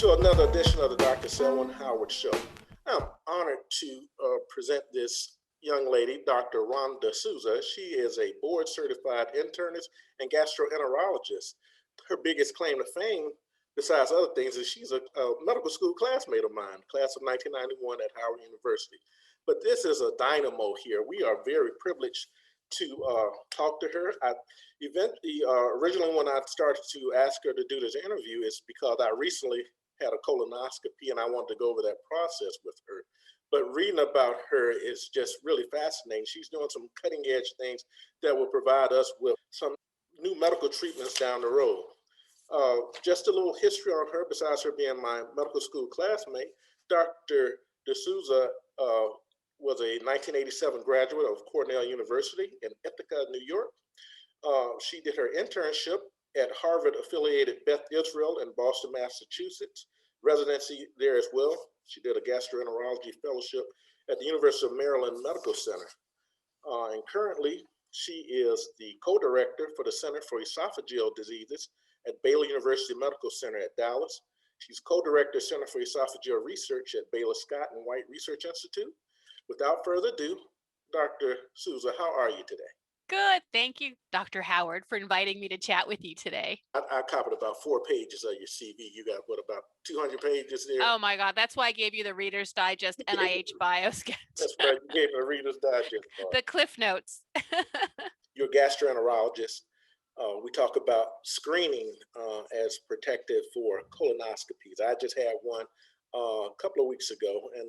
to another edition of the Dr. Selwynn Howard Show. I'm honored to present this young lady, Dr. Rhonda Souza. She is a board-certified internist and gastroenterologist. Her biggest claim to fame, besides other things, is she's a medical school classmate of mine, class of 1991 at Howard University. But this is a dynamo here. We are very privileged to talk to her. Originally when I started to ask her to do this interview is because I recently had a colonoscopy and I wanted to go over that process with her. But reading about her is just really fascinating. She's doing some cutting edge things that will provide us with some new medical treatments down the road. Just a little history on her, besides her being my medical school classmate, Dr. D'Souza was a 1987 graduate of Cornell University in Ithaca, New York. She did her internship at Harvard-affiliated Beth Israel in Boston, Massachusetts, residency there as well. She did a gastroenterology fellowship at the University of Maryland Medical Center. And currently, she is the co-director for the Center for Esophageal Diseases at Baylor University Medical Center at Dallas. She's co-director, Center for Esophageal Research at Baylor Scott and White Research Institute. Without further ado, Dr. Souza, how are you today? Good. Thank you, Dr. Howard, for inviting me to chat with you today. I copied about 4 pages of your CV. You got, about 200 pages there? Oh, my God. That's why I gave you the Reader's Digest NIH bio sketch. That's right. You gave me the Reader's Digest. The Cliff Notes. You're a gastroenterologist. We talk about screening as protective for colonoscopies. I just had one a couple of weeks ago and,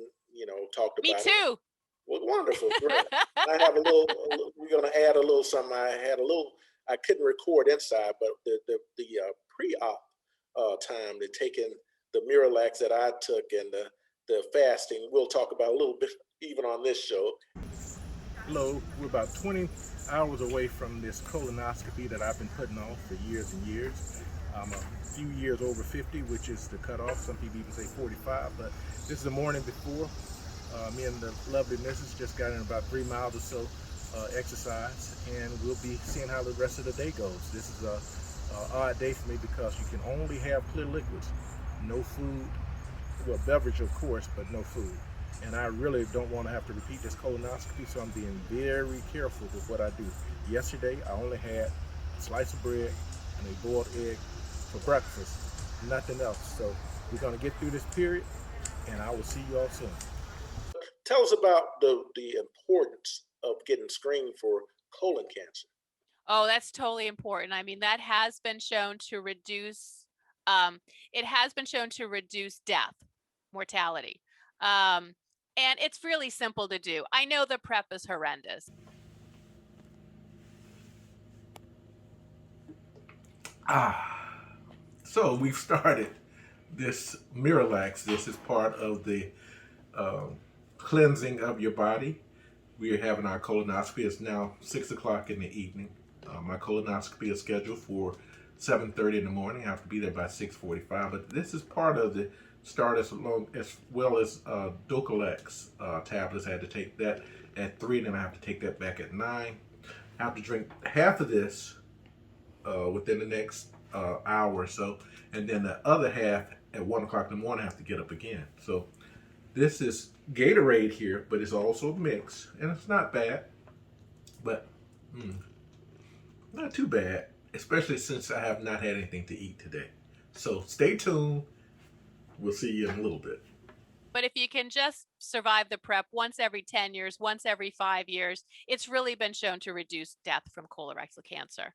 talked about it. Me too. Well, wonderful, great. I have we're going to add a little something. I couldn't record inside, but the pre-op time, the taking the Miralax that I took and the fasting, we'll talk about a little bit even on this show. Hello, we're about 20 hours away from this colonoscopy that I've been putting off for years and years. I'm a few years over 50, which is the cutoff. Some people even say 45, but this is the morning before. Me and the lovely missus just got in about 3 miles or so exercise, and we'll be seeing how the rest of the day goes. This is a odd day for me because you can only have clear liquids, no food, well, beverage of course, but no food. And I really don't want to have to repeat this colonoscopy, so I'm being very careful with what I do. Yesterday, I only had a slice of bread and a boiled egg for breakfast, nothing else. So we're going to get through this period, and I will see you all soon. Tell us about the importance of getting screened for colon cancer. Oh, that's totally important. I mean, that has been shown to reduce, death, mortality. And it's really simple to do. I know the prep is horrendous. So we've started this Miralax. This is part of the cleansing of your body. We are having our colonoscopy. It's now 6 o'clock in the evening. My colonoscopy is scheduled for 7:30 in the morning. I have to be there by 6:45. But this is part of the start as well as Dulcolax tablets. I had to take that at 3, and then I have to take that back at 9. I have to drink half of this within the next hour or so, and then the other half at 1 o'clock in the morning I have to get up again. So this is Gatorade here, but it's also mixed, and it's not bad, but not too bad, especially since I have not had anything to eat today. So stay tuned. We'll see you in a little bit. But if you can just survive the prep once every 10 years, once every 5 years, it's really been shown to reduce death from colorectal cancer.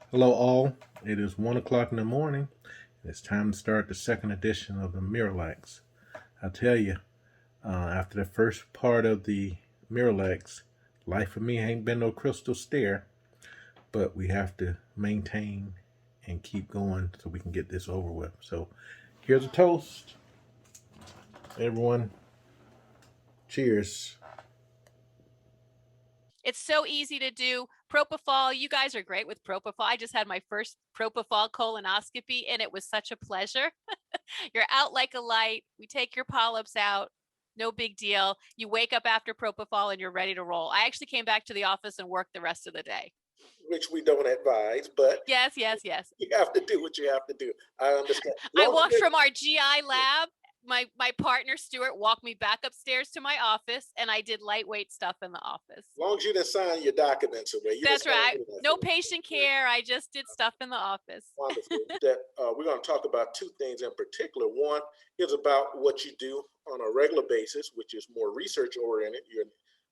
Hello all, it is 1 o'clock in the morning. It's time to start the second edition of the Miralax. I tell you, after the first part of the Miralax, life for me ain't been no crystal stair, but we have to maintain and keep going so we can get this over with. So here's a toast. Everyone, cheers. It's so easy to do. Propofol, you guys are great with Propofol. I just had my first Propofol colonoscopy, and it was such a pleasure. You're out like a light. We take your polyps out. No big deal. You wake up after Propofol, and you're ready to roll. I actually came back to the office and worked the rest of the day. which we don't advise, but Yes, yes, yes. you have to do what you have to do. I understand. I Long as walked you from our GI lab. My partner Stuart walked me back upstairs to my office, and I did lightweight stuff in the office. long as you didn't sign your documents away, you didn't That's sign right. any of that No for patient care. I just did stuff in the office. wonderful. That we're going to talk about two things in particular. One is about what you do on a regular basis, which is more research oriented. You're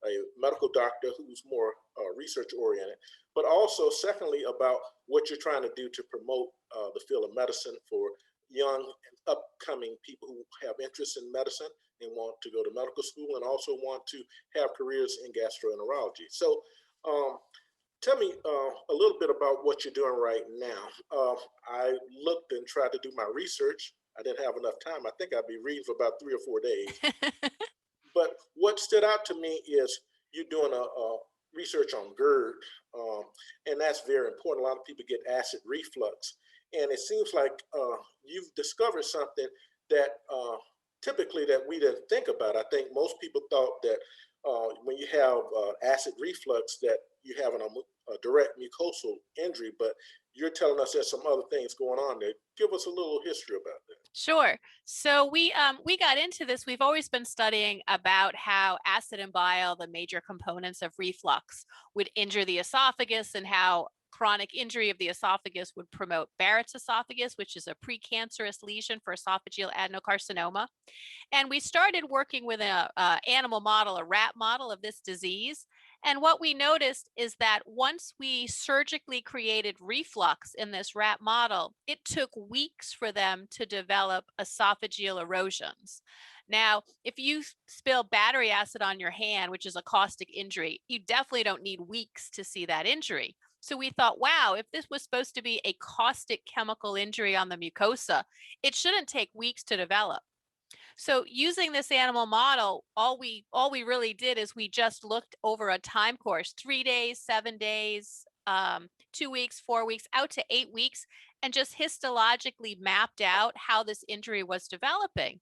a medical doctor who's more research oriented, but also, secondly, about what you're trying to do to promote the field of medicine for young and upcoming people who have interest in medicine and want to go to medical school and also want to have careers in gastroenterology. So, tell me a little bit about what you're doing right now. I looked and tried to do my research. I didn't have enough time. I think I'd be reading for about 3 or 4 days. But what stood out to me is you doing a research on GERD, and that's very important. A lot of people get acid reflux, and it seems like you've discovered something that typically that we didn't think about. I think most people thought that when you have acid reflux, that you have a direct mucosal injury, but you're telling us there's some other things going on there. Give us a little history about that. Sure. So we got into this. We've always been studying about how acid and bile, the major components of reflux, would injure the esophagus, and how chronic injury of the esophagus would promote Barrett's esophagus, which is a precancerous lesion for esophageal adenocarcinoma. And we started working with a animal model, a rat model of this disease. And what we noticed is that once we surgically created reflux in this rat model, it took weeks for them to develop esophageal erosions. Now, if you spill battery acid on your hand, which is a caustic injury, you definitely don't need weeks to see that injury. So we thought, wow, if this was supposed to be a caustic chemical injury on the mucosa, it shouldn't take weeks to develop. So using this animal model, all we really did is we just looked over a time course, 3 days, 7 days, 2 weeks, 4 weeks, out to 8 weeks, and just histologically mapped out how this injury was developing.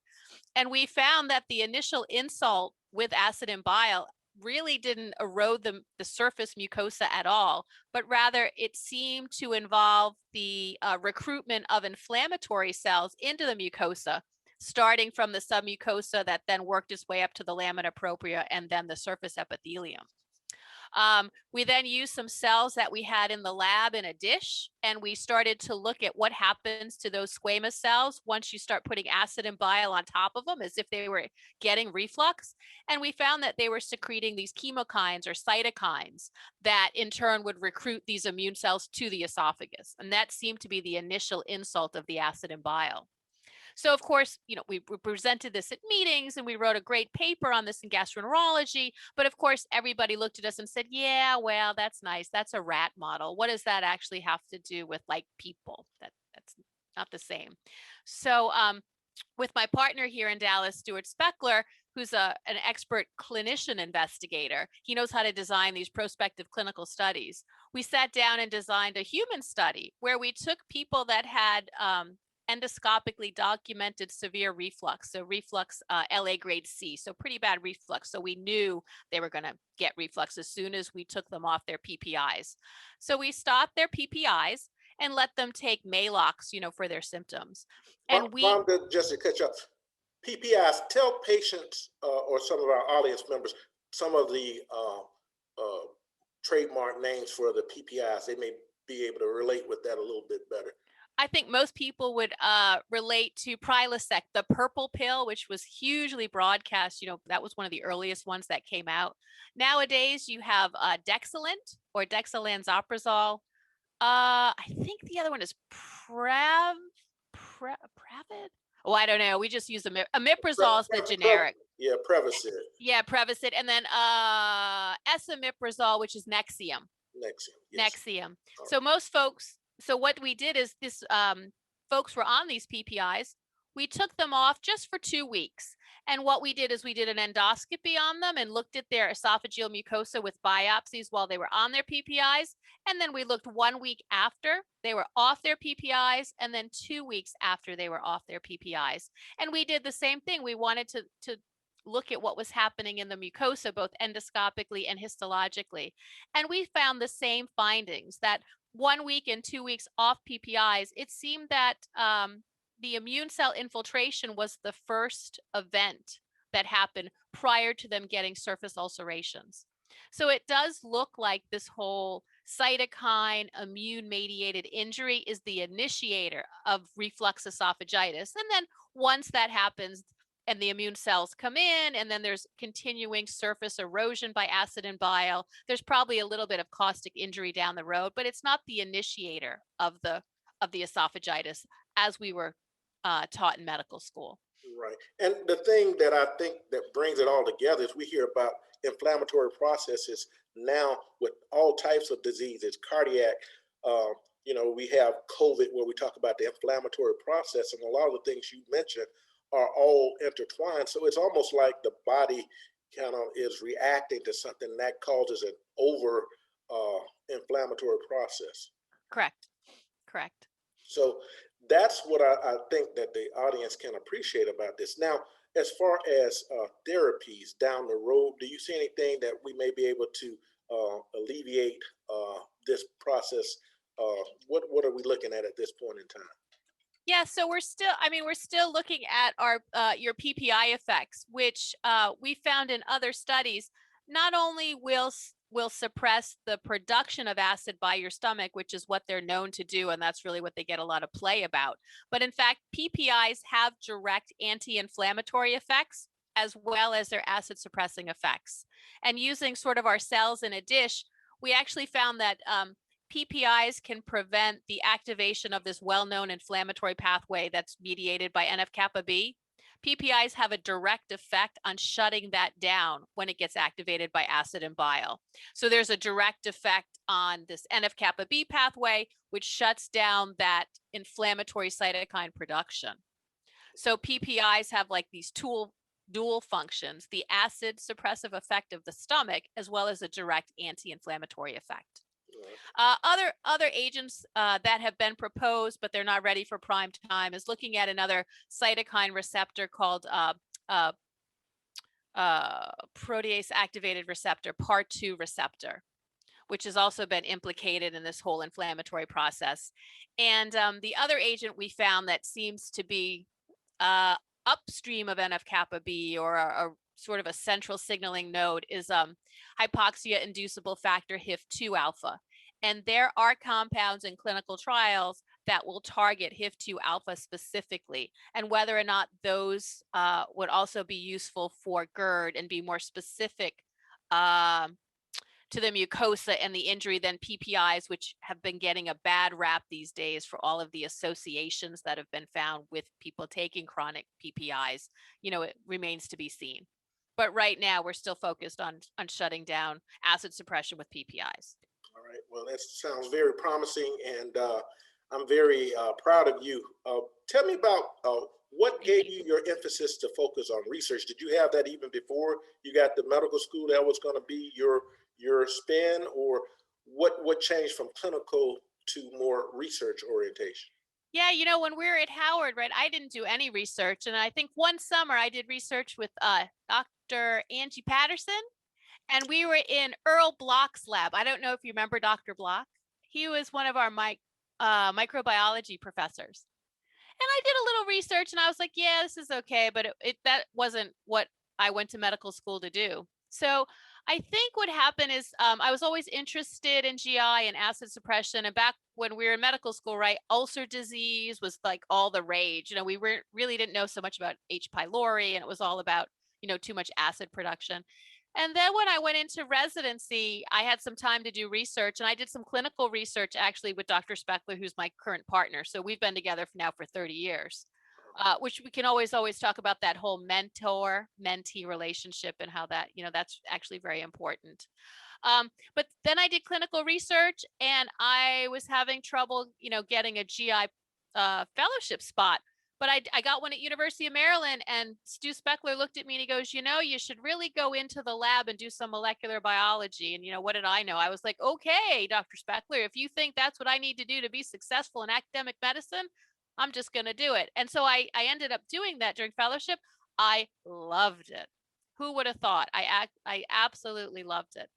And we found that the initial insult with acid and bile really didn't erode the surface mucosa at all, but rather it seemed to involve the recruitment of inflammatory cells into the mucosa, starting from the submucosa that then worked its way up to the lamina propria and then the surface epithelium. We then used some cells that we had in the lab in a dish, and we started to look at what happens to those squamous cells once you start putting acid and bile on top of them, as if they were getting reflux. And we found that they were secreting these chemokines or cytokines that in turn would recruit these immune cells to the esophagus. And that seemed to be the initial insult of the acid and bile. So of course, we presented this at meetings and we wrote a great paper on this in gastroenterology. But of course, everybody looked at us and said, yeah, well, that's nice. That's a rat model. What does that actually have to do with like people? That's not the same. So with my partner here in Dallas, Stuart Speckler, who's an expert clinician investigator, he knows how to design these prospective clinical studies. We sat down and designed a human study where we took people that had endoscopically documented severe reflux. So reflux, LA grade C, so pretty bad reflux. So we knew they were going to get reflux as soon as we took them off their PPIs. So we stopped their PPIs and let them take Maalox, for their symptoms. And Rhonda, just to cut you off, PPIs, tell patients or some of our audience members some of the trademark names for the PPIs. They may be able to relate with that a little bit better. I think most people would relate to Prilosec, the purple pill, which was hugely broadcast. That was one of the earliest ones that came out. Nowadays, you have Dexilent or dexlansoprazole. I think the other one is Pravid. Oh, I don't know. We just use omeprazole is the generic. Yeah, Prevacid. Yeah, Prevacid, and then esomeprazole, which is Nexium. Yes. Nexium. So most folks. So what we did is this, folks were on these PPIs. We took them off just for 2 weeks. And what we did is we did an endoscopy on them and looked at their esophageal mucosa with biopsies while they were on their PPIs. And then we looked 1 week after they were off their PPIs, and then 2 weeks after they were off their PPIs. And we did the same thing. We wanted to look at what was happening in the mucosa, both endoscopically and histologically. And we found the same findings that 1 week and 2 weeks off PPIs, it seemed that the immune cell infiltration was the first event that happened prior to them getting surface ulcerations. So it does look like this whole cytokine immune mediated injury is the initiator of reflux esophagitis. And then once that happens and the immune cells come in, and then there's continuing surface erosion by acid and bile, there's probably a little bit of caustic injury down the road, but it's not the initiator of the esophagitis as we were taught in medical school. Right. And the thing that I think that brings it all together is we hear about inflammatory processes now with all types of diseases, cardiac. Uh, we have COVID where we talk about the inflammatory process, and a lot of the things you mentioned are all intertwined. So it's almost like the body kind of is reacting to something that causes an over inflammatory process. Correct. Correct. So that's what I think that the audience can appreciate about this. Now, as far as therapies down the road, do you see anything that we may be able to alleviate this process? What are we looking at this point in time? Yeah, so we're still looking at our your PPI effects, which we found in other studies. Not only will suppress the production of acid by your stomach, which is what they're known to do, and that's really what they get a lot of play about. But in fact, PPIs have direct anti-inflammatory effects as well as their acid suppressing effects. And using sort of our cells in a dish, we actually found that PPIs can prevent the activation of this well-known inflammatory pathway that's mediated by NF-kappa B. PPIs have a direct effect on shutting that down when it gets activated by acid and bile. So there's a direct effect on this NF-kappa B pathway, which shuts down that inflammatory cytokine production. So PPIs have like these dual functions, the acid suppressive effect of the stomach, as well as a direct anti-inflammatory effect. Other agents that have been proposed, but they're not ready for prime time, is looking at another cytokine receptor called protease activated receptor, PAR2 receptor, which has also been implicated in this whole inflammatory process. And the other agent we found that seems to be upstream of NF-kappa B, or a sort of a central signaling node, is hypoxia-inducible factor HIF2 alpha. And there are compounds in clinical trials that will target HIF2 alpha specifically, and whether or not those would also be useful for GERD and be more specific to the mucosa and the injury than PPIs, which have been getting a bad rap these days for all of the associations that have been found with people taking chronic PPIs. It remains to be seen. But right now, we're still focused on shutting down acid suppression with PPIs. All right. Well, that sounds very promising, and I'm very proud of you. Tell me about what gave you your emphasis to focus on research. Did you have that even before you got the medical school? That was going to be your spin, or what changed from clinical to more research orientation? Yeah, when we were at Howard, right, I didn't do any research. And I think one summer I did research with Dr. Angie Patterson, and we were in Earl Bloch's lab. I don't know if you remember Dr. Bloch. He was one of our microbiology professors. And I did a little research, and I was like, yeah, this is okay, but that wasn't what I went to medical school to do. So I think what happened is I was always interested in GI and acid suppression. And back when we were in medical school, right, ulcer disease was like all the rage. We really didn't know so much about H. pylori, and it was all about, too much acid production. And then when I went into residency, I had some time to do research, and I did some clinical research actually with Dr. Speckler, who's my current partner. So we've been together now for 30 years, which we can always talk about, that whole mentor-mentee relationship and how that, that's actually very important. But then I did clinical research, and I was having trouble, getting a GI fellowship spot. But I got one at University of Maryland, and Stu Speckler looked at me and he goes, you should really go into the lab and do some molecular biology. And, what did I know? I was like, okay, Dr. Speckler, if you think that's what I need to do to be successful in academic medicine, I'm just going to do it. And so I ended up doing that during fellowship. I loved it. Who would have thought? I absolutely loved it.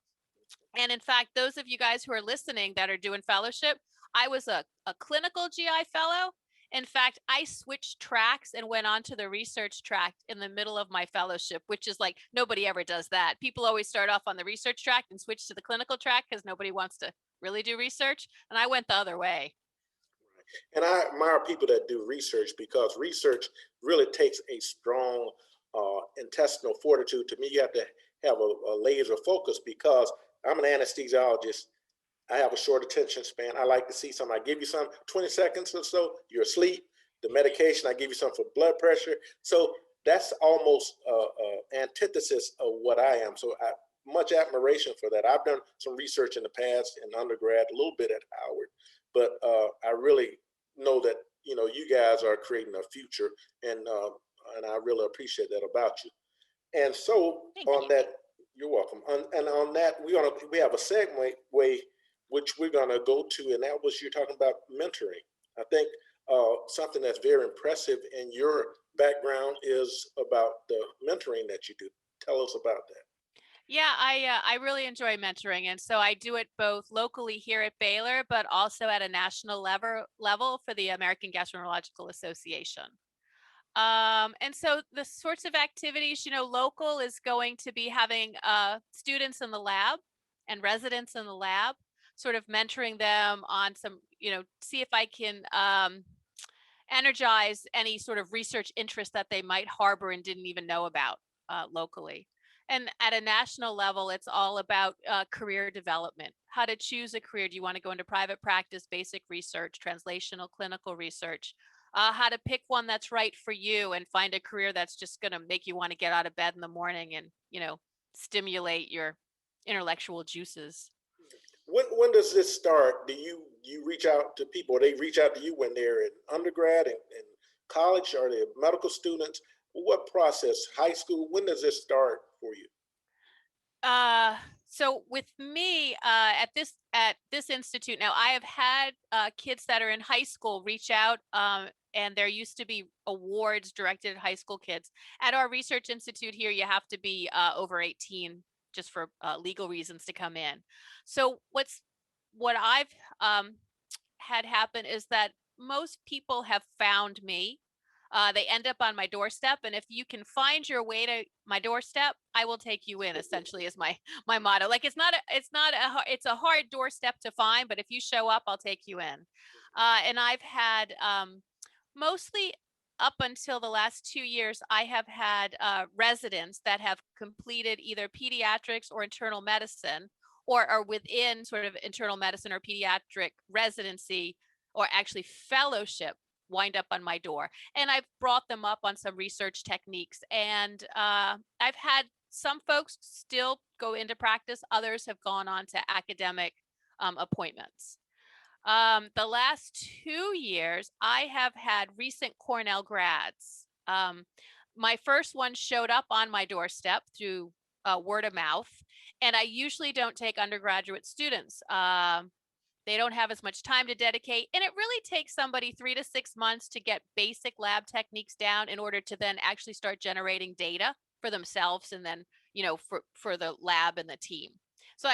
And in fact, those of you guys who are listening that are doing fellowship, I was a clinical GI fellow. In fact, I switched tracks and went on to the research track in the middle of my fellowship, which is like nobody ever does that. People always start off on the research track and switch to the clinical track because nobody wants to really do research. And I went the other way. And I admire people that do research because research really takes a strong intestinal fortitude. To me, you have to have a laser focus because I'm an anesthesiologist. I have a short attention span. I like to see something. I give you some 20 seconds or so, you're asleep. The medication, I give you some for blood pressure. So that's almost antithesis of what I am. So much admiration for that. I've done some research in the past in undergrad, a little bit at Howard, but I really know that you guys are creating a future, and I really appreciate that about you. And so Thank on you. that, you're welcome. And on that, we have a segue way which we're gonna go to, and that was you're talking about mentoring. I think something that's very impressive in your background is about the mentoring that you do. Tell us about that. Yeah, I really enjoy mentoring, and so I do it both locally here at Baylor, but also at a national level for the American Gastroenterological Association. And so the sorts of activities, local is going to be having students in the lab and residents in the lab, sort of mentoring them on some, see if I can energize any sort of research interest that they might harbor and didn't even know about locally. And at a national level, it's all about career development, how to choose a career. Do you want to go into private practice, basic research, translational, clinical research? How to pick one that's right for you and find a career that's just going to make you want to get out of bed in the morning and, stimulate your intellectual juices. When does this start? Do you reach out to people, or they reach out to you when they're in undergrad and college? Are they medical students? What process? High school? When does this start for you? So with me at this institute now, I have had kids that are in high school reach out, and there used to be awards directed at high school kids. At our research institute here, you have to be over 18 just for legal reasons to come in. So what I've had happen is that most people have found me. They end up on my doorstep, and if you can find your way to my doorstep, I will take you in. Essentially, is my motto. Like it's a hard doorstep to find, but if you show up, I'll take you in. And I've had mostly up until the last 2 years, I have had residents that have completed either pediatrics or internal medicine, or are within sort of internal medicine or pediatric residency, or actually fellowship, wind up on my door. And I've brought them up on some research techniques. And I've had some folks still go into practice. Others have gone on to academic appointments. The last 2 years, I have had recent Cornell grads. My first one showed up on my doorstep through word of mouth. And I usually don't take undergraduate students. They don't have as much time to dedicate. And it really takes somebody 3 to 6 months to get basic lab techniques down in order to then actually start generating data for themselves and then, for the lab and the team. So,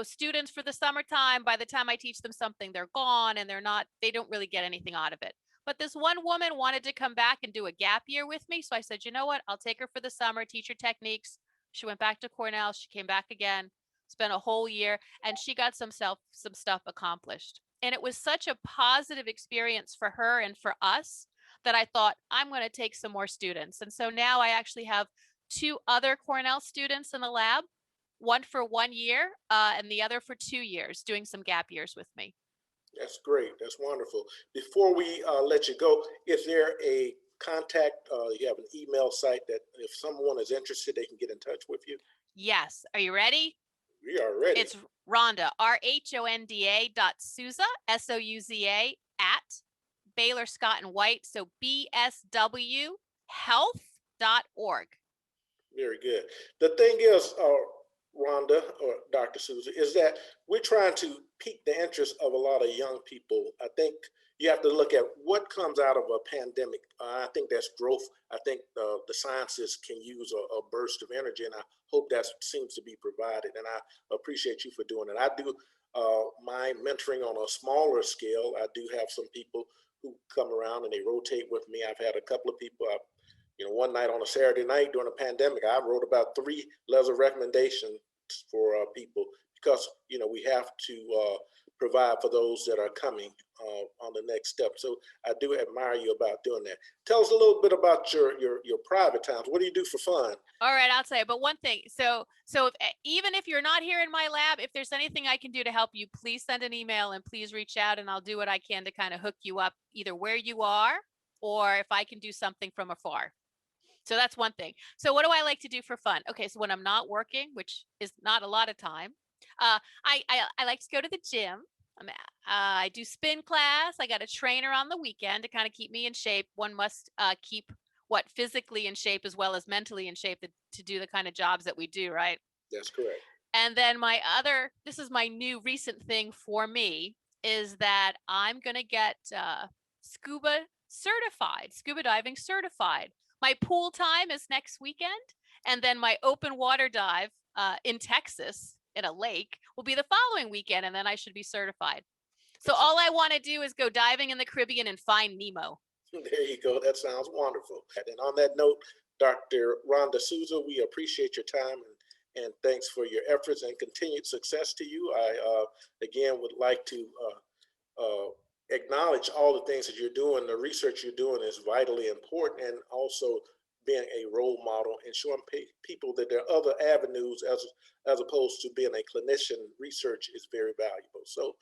students for the summertime, by the time I teach them something, they're gone and they don't really get anything out of it. But this one woman wanted to come back and do a gap year with me. So I said, you know what? I'll take her for the summer, teach her techniques. She went back to Cornell. She came back again, spent a whole year, and she got some stuff accomplished. And it was such a positive experience for her and for us that I thought, I'm going to take some more students. And so now I actually have 2 other Cornell students in the lab, one for 1 year and the other for 2 years, doing some gap years with me. That's great. That's wonderful. Before we let you go, is there a contact? You have an email site that if someone is interested, they can get in touch with you? Yes. Are you ready? We are ready. It's Rhonda, RHONDA.Souza, SOUZA, at Baylor Scott and White. So BSWHealth.org. Very good. The thing is, Rhonda or Dr. Souza, is that we're trying to pique the interest of a lot of young people. I think you have to look at what comes out of a pandemic. I think that's growth. I think the sciences can use a burst of energy, and I hope that seems to be provided. And I appreciate you for doing it. I do my mentoring on a smaller scale. I do have some people who come around and they rotate with me. I've had a couple of people. One night on a Saturday night during a pandemic, I wrote about 3 letters of recommendation for people because we have to provide for those that are coming on the next step. So I do admire you about doing that. Tell us a little bit about your private times. What do you do for fun? All right, I'll say, but one thing. So even if you're not here in my lab, if there's anything I can do to help you, please send an email and please reach out, and I'll do what I can to kind of hook you up either where you are or if I can do something from afar. So that's one thing. So what do I like to do for fun? Okay, so when I'm not working, which is not a lot of time, I like to go to the gym. I do spin class. I got a trainer on the weekend to kind of keep me in shape. One must keep physically in shape as well as mentally in shape to do the kind of jobs that we do, right? That's correct. And then this is my new recent thing for me, is that I'm going to get scuba diving certified. My pool time is next weekend, and then my open water dive in Texas in a lake will be the following weekend, and then I should be certified. So all I want to do is go diving in the Caribbean and find Nemo. There you go. That sounds wonderful. And on that note, Dr. Rhonda Souza, we appreciate your time and thanks for your efforts and continued success to you. I, again, would like to acknowledge all the things that you're doing. The research you're doing is vitally important, and also being a role model and showing people that there are other avenues as opposed to being a clinician. Research is very valuable. So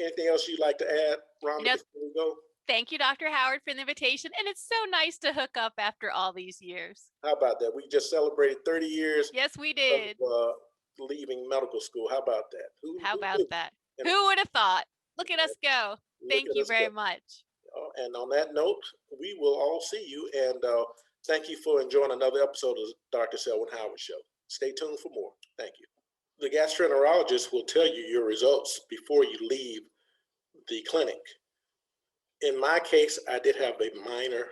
anything else you'd like to add, Rhonda, before we go? Thank you, Dr. Howard, for the invitation. And it's so nice to hook up after all these years. How about that? We just celebrated 30 years. Yes, we did. Of, leaving medical school. How about that? How about that? Who would have thought? Look at us go. Thank you very much. And on that note, we will all see you. And thank you for enjoying another episode of Dr. Selwynn Howard Show. Stay tuned for more. Thank you. The gastroenterologist will tell you your results before you leave the clinic. In my case, I did have a minor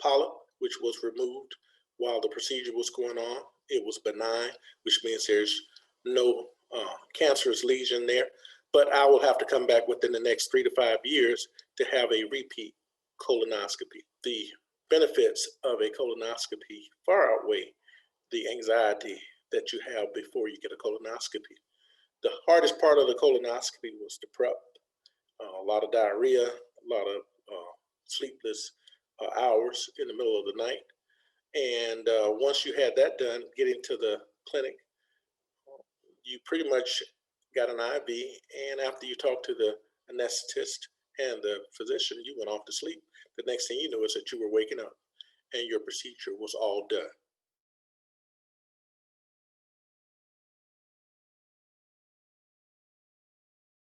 polyp, which was removed while the procedure was going on. It was benign, which means there's no cancerous lesion there. But I will have to come back within the next 3 to 5 years to have a repeat colonoscopy. The benefits of a colonoscopy far outweigh the anxiety that you have before you get a colonoscopy. The hardest part of the colonoscopy was the prep. A lot of diarrhea, a lot of sleepless hours in the middle of the night. And once you had that done, getting to the clinic, you pretty much got an IV. And after you talked to the anesthetist and the physician, you went off to sleep. The next thing you know is that you were waking up and your procedure was all done.